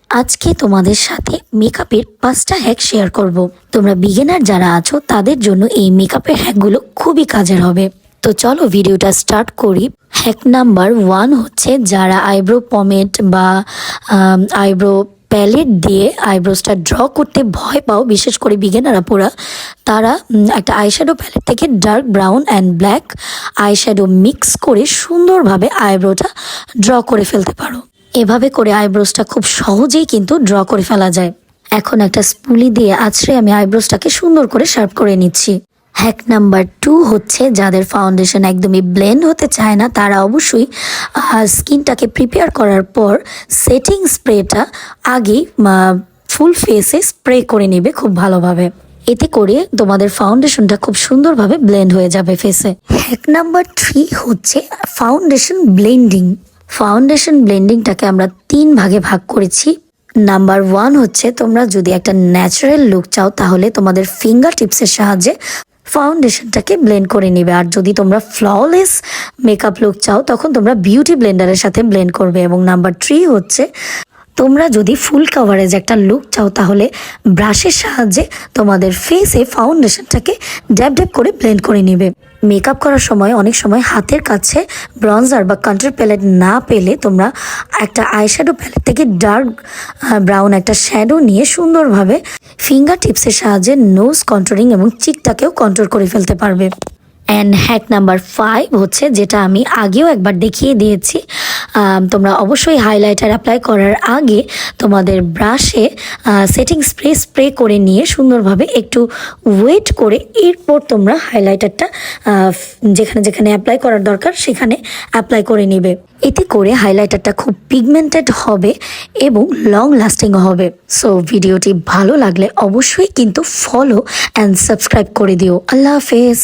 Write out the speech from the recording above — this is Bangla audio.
আজকে তোমাদের সাথে মেকআপের 5টা হ্যাক শেয়ার করব। তোমরা বিগিনার যারা আছো তাদের জন্য এই মেকআপের হ্যাকগুলো খুবই কাজের হবে। তো চলো ভিডিওটা স্টার্ট করি। হ্যাক নাম্বার 1 হচ্ছে যারা আইব্রো পমেড বা আইব্রো প্যালেট দিয়ে আইব্রোসটা ড্র করতে ভয় পাও, বিশেষ করে বিগিনার আপুরা, তারা একটা আইশ্যাডো প্যালেট থেকে dark brown and black eyeshadow mix করে সুন্দরভাবে আইব্রোটা ড্র করে ফেলতে পারো। এভাবে করে আইব্রোসটা খুব সহজেই কিন্তু ড্র করে ফেলা যায়। এখন একটা স্পুলি দিয়ে আছড়ে আমি আইব্রোসটাকে সুন্দর করে শার্প করে নিচ্ছি। হ্যাক নাম্বার 2 হচ্ছে যাদের ফাউন্ডেশন একদমই ব্লেন্ড হতে চায় না, তারা অবশ্যই স্কিনটাকে প্রিপেয়ার করার পর সেটিং স্প্রেটা আগেই ফুল ফেসে স্প্রে করে নেবে খুব ভালোভাবে। এতে করে তোমাদের ফাউন্ডেশনটা খুব সুন্দরভাবে ব্লেন্ড হয়ে যাবে ফেসে। হ্যাক নাম্বার 3 হচ্ছে ফাউন্ডেশন ব্লেন্ডিং। ফাউন্ডেশন ব্লেন্ডিংটাকে আমরা 3 ভাগে ভাগ করেছি। নাম্বার 1 হচ্ছে তোমরা যদি একটা ন্যাচারাল লুক চাও তাহলে তোমাদের ফিঙ্গার টিপসের সাহায্যে ফাউন্ডেশনটাকে ব্লেন্ড করে নিবে। আর যদি তোমরা ফ্ললেস মেকআপ লুক চাও তখন তোমরা বিউটি ব্লেন্ডারের সাথে ব্লেন্ড করবে। এবং নাম্বার 3 হচ্ছে তোমরা যদি ফুল কাভারেজ একটা লুক চাও তাহলে ব্রাশের সাহায্যে তোমাদের ফেসে ফাউন্ডেশনটাকে ড্যাব ড্যাব করে ব্লেন্ড করে নিবে। মেকআপ করার সময় অনেক সময় হাতের কাছে ব্রঞ্জার বা কন্ট্যুর প্যালেট না পেলে তোমরা একটা আইশ্যাডো প্যালেট থেকে ডার্ক ব্রাউন একটা শ্যাডো নিয়ে সুন্দরভাবে ফিঙ্গার টিপসের সাহায্যে নোজ কন্ট্রোলিং এবং চিকটাকেও কন্ট্রোল করে ফেলতে পারবে। অ্যান্ড হ্যাক নাম্বার 5 হচ্ছে যেটা আমি আগেও একবার দেখিয়ে দিয়েছি। তোমরা অবশ্যই হাইলাইটার অ্যাপ্লাই করার আগে তোমাদের ব্রাশে সেটিং স্প্রে করে নিয়ে সুন্দরভাবে একটু ওয়েট করে এরপর তোমরা হাইলাইটারটা যেখানে যেখানে অ্যাপ্লাই করার দরকার সেখানে অ্যাপ্লাই করে নেবে। এতে করে হাইলাইটারটা খুব পিগমেন্টেড হবে এবং লং লাস্টিংও হবে। সো ভিডিওটি ভালো লাগলে অবশ্যই কিন্তু ফলো অ্যান্ড সাবস্ক্রাইব করে দিও। আল্লাহ হাফেজ।